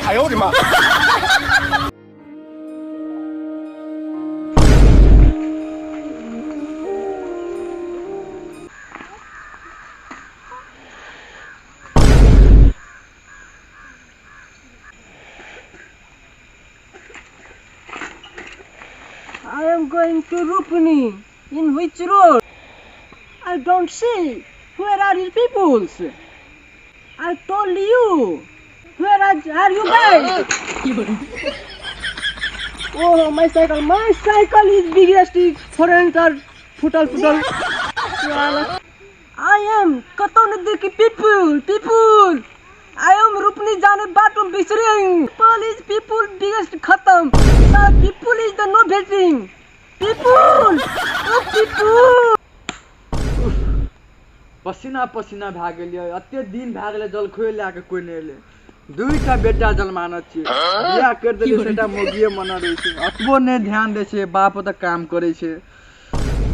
I am going to Rupani. In which road? I don't see. Where are your peoples? I told you. Where are you guys? Oh, my cycle. My cycle is biggest foreign car. Futal. I am Katonadiki people. I am Rupani jane bato bisring. People biggest khatam. People is the no betting. People. पसीना भए गेलियै एते दिन भए गेलै जल खोइ लए के कोइ नहि एलै दुईटा बेटा जलमानत छै बियाह कर देलियै सेटा मोगिए मन रहै छै अतबो नहि ध्यान दै छै बाप त काम करै छै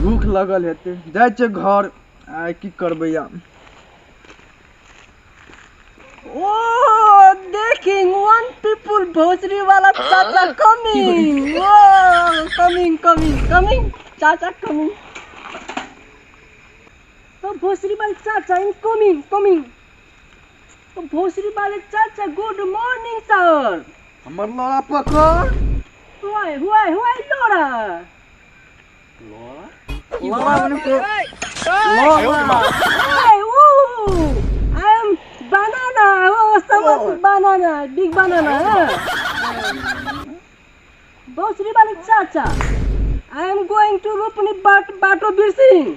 भूख लगल हेतै जाइ छै घर आइ की करबै या Oh, देखिंग one people भोसरी वाला चाचा coming. Oh, coming. चाचा coming. तो भोसरी वाले चाचा coming. तो भोसरी वाले चाचा good morning sir. हमर लोड़ा पकड़. Why लोड़ा? लोड़ा बने को. लोड़ा. I am banana. Oh, some banana, big banana. Bosri balik chacha. I am going to Rupani Bato Birsing.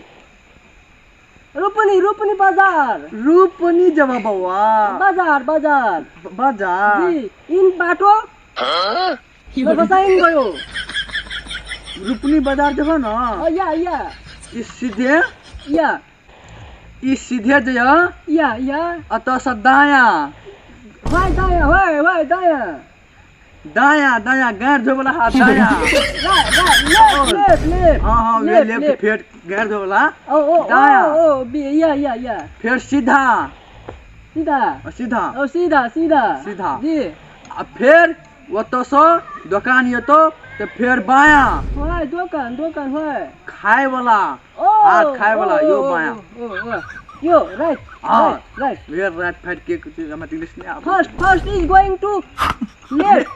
Rupani Bazar. Rupani jama bawa. Bazar. In Bato? Basahin gayo. Rupani Bazar jama na? Oh, yeah. Is सीधे? Yeah. इस सीधे जया या अतो सदाया Y दाया गैर जो वाला हाथ दाया लेफ्ट हां वे लेफ्ट फेट गैर जो वाला दाया या फिर सीधा जी अब फिर वो तो सो दुकान ये तो फिर बाया हां दुकान है खाए वाला हाथ खाए वाला यो बाया यो राइट वे राइट फाइट के कुछ मत इंग्लिश नहीं आता first is going to left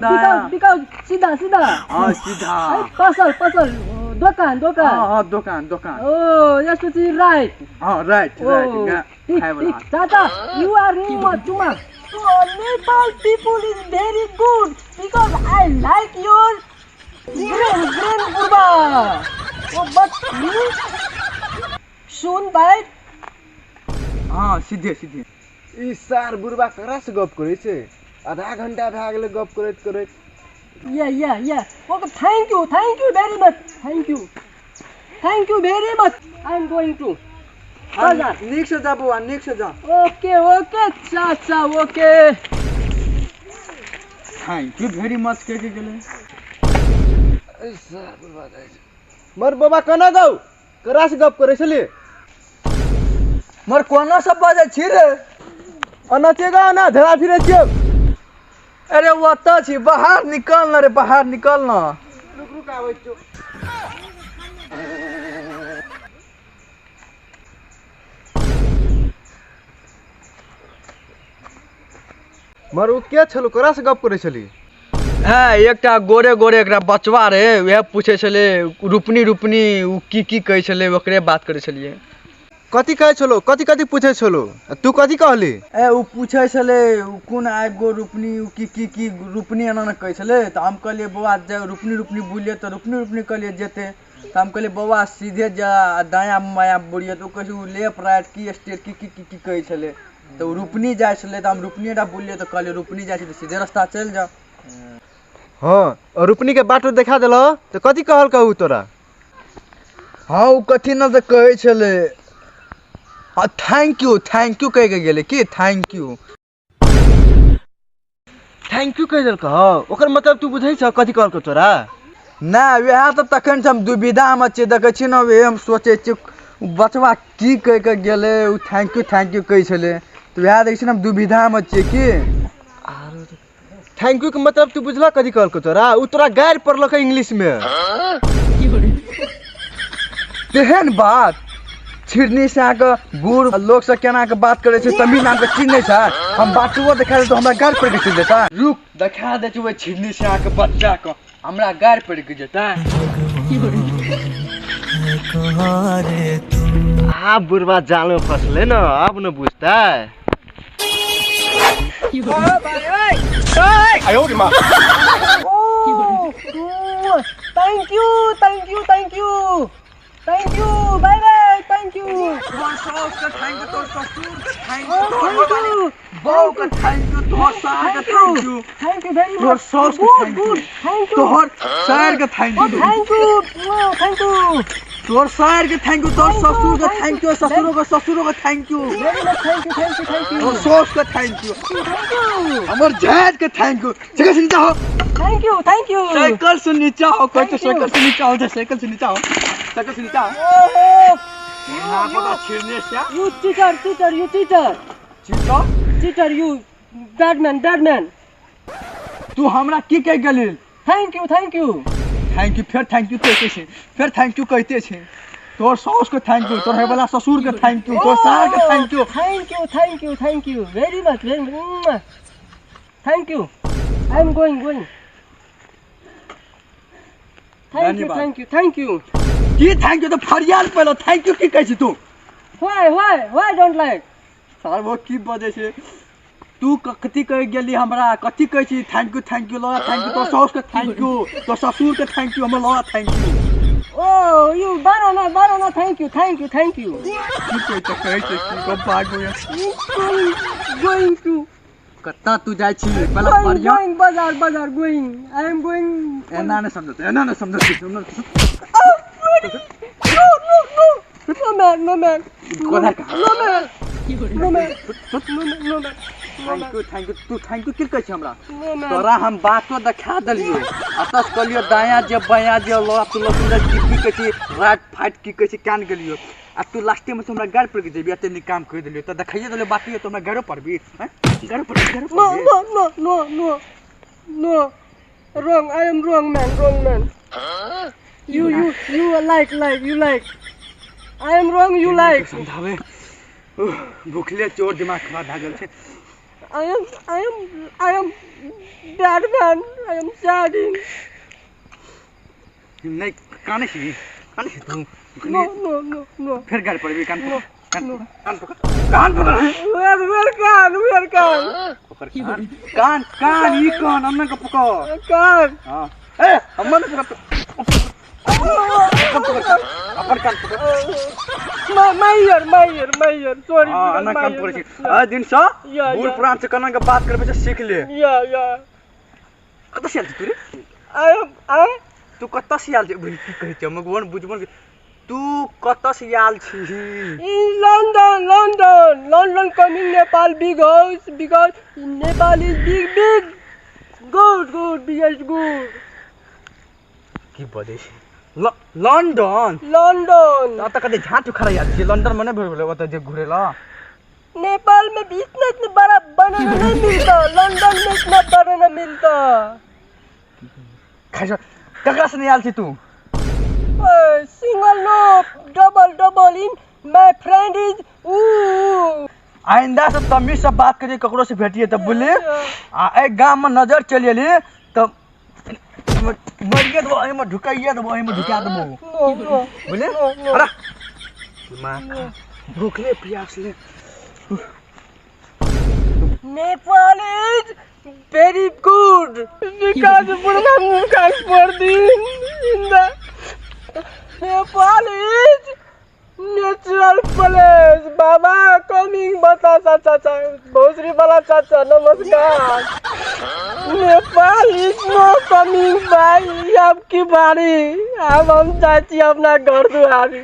दाया बिकॉज़ सीधा सीधा पसल दुकान दुकान oh yes to right right खाए वाला चाचा you are too much Nepal people is very good because I like your green burba. Oh, but you soon bite. हाँ सीधे ई सार बुरबा करा से गप करे छे आधा घंटा भए गेलै गप करैत Yeah. Okay, thank you very much. Thank you very much. I am going to Bazar. नीक से जा बुआ नीक से जा Okay, चाचा okay. Thank you very much के गेले ई सार बुरबा जाय छै मर बाबा कना गौ करा से गप करे छली मर कोना सब बाजे छी रे अनते गा ना धरा फिरे छियो अरे वो त छी बाहर निकल ना रुक आबै छो मर ओ के छलो करा से गप करे छली एकटा गोरे एकरा बचवा रे वह पूछे छले रूपनी उ की कहै छले ओकरे बात करे छलिए कथि कहै छलो कथि पूछे छलो तू कथि कहली उ पूछे छले कोन आइ गो रूपनी उ की रूपनी एना न कहै छले त हम कहलिए बौआ जे रूपनी बोलिए त रूपनी कहलिए जेते त हम कहलिए बौआ सीधे जा दाया माया बोलिए त कहै उ लेफ्ट राइट की स्ट्रेट की कहै छले त रूपनी जाय छले त हम रूपनीटा बोलिए त कहलिए रूपनी जाय छै त सीधे रास्ता चल जा हाँ और रूपनी के बाटो देखा देलो तो कथि कहल कहू तोरा हाँ उ कथि न त कहै छले थैंक यू कह के गेले की थैंक यू कह देल कह ओकर मतलब तू बुझै छ कथि कहल क तोरा ना वह त तखन से हम दुविधा में छी देखै छी न वे हम सोचे छी बचवा की कह के गेले उ थैंक यू कहै छले तो वह देखै छी हम दुविधा में छी की आरो थैंक यू के मतलब तू बुझला कथी कहल को तोरा उ तोरा गायर पढ़लक इंग्लिश में तेहन बात छिड़नी से आके बूढ़ लोग से केना के बात करे छै तमीज नाम के चीज नहीं छै हम बातुओ देखा दे तो हमरा गायर पड़ के देता रुक देखा दे छै छिड़नी से आके बच्चा को हमरा गायर पड़ के जेता बुढ़वा जाल में फंसले न अब न बुझता thank you bye bye thank you तोहर सास के थैंक यू तोहर ससुर के थैंक यू बहू के थैंक यू तोहर सास के thank you thank you very तोहर मच सास के थैंक यू तोहर सार के थैंक यू थैंक यू तोहर सार के थैंक यू तोहर ससुर के थैंक यू ससुरों के thank you very much thank you तोहर सास के थैंक यू हमर जात के थैंक यू साइकिल से नीचे हो थैंक यू साइकिल से नीचे हो कोई तो साइकिल से नीचे हो साइकिल से नीचे हो साइकिल से नीचे हो ना पता छिड़ने से you cheater you bad man तू हमरा की कह गेली thank you थैंक यू फिर थैंक यू कहते छे फिर थैंक यू कहते छे तोर सास के थैंक यू तोर है वाला ससुर के थैंक यू तोर सार के thank you very much thank you I am going thank you की थैंक यू तो फरियाद पहले थैंक यू की कहै छी तू why don't like सर वो की बजे छे तू कथी कह गेली हमरा कथी कहै छी थैंक यू लगा थैंक यू तोर सास के थैंक यू तोर ससुर के थैंक यू हमरा लगा thank you oh you banana thank you की कहै छी कब भाग होया going to कत्ता तू जाय छी पहले फरिया going बाजार going I am going एना ने समझत no man थैंक यू तू थैंक यू की कहै छी हमरा तोरा हम बातो देखा देलियो अतस कहलियो दाया जे बाया जे लोरा तू लोग की कहै छी राइट फाइट की कहै छी कान गेलियो आ तू लास्ट में हमरा गाड़ पर के जेबी एते नि काम कर देलियो त देखाइए देले बाकी तो हमरा गाड़ो पड़बी हैं गाड़ो पड़ no wrong I am wrong man you like you like I am wrong you like समझावे भूखले चोर दिमाग खराब भ गेल छै I am bad man I am sad नहीं काने छी तू no फिर गाड़ पड़बी कान पकड़ where कान ई कान अन्ना को पकड़ कान हां ए हमन पकड़ अपन कान पकड़ मायर sorry अन्ना काम करे छी आ दिन सा बूढ़ पुरान से कना के बात करबे से सीख ले या कत से आल तू रे I तू कत से आल की कहै छ मगवन बुझबन तू कत से आल छी in London coming Nepal big house because Nepal is big good biggest good की बजे लंडन त कते झाटू खरा याद छी लंदन में नहीं भेल ओत जे घुरेला नेपाल में बिजनेस में बड़ा बनाना नहीं मिलता लंदन में इतना बनाना मिलता खाजा ककरा से नहीं आल छी तू single no double in my friend is आइंदा से तमीज से बात करिए ककरो से भेटिए तब बोले आ ए गांव में नजर चलिए तो मरिए दो एमे ढुकाइए दो एमे ढुका दो बोले अरे मां भूखले प्यास ले Nepal is very good because Burma for in the Nepal is natural place Baba coming बता चाचा भोसरी वाला चाचा नमस्कार नेपाल is no coming भाई आपकी बारी अब हम चाची अपना घर दुआरी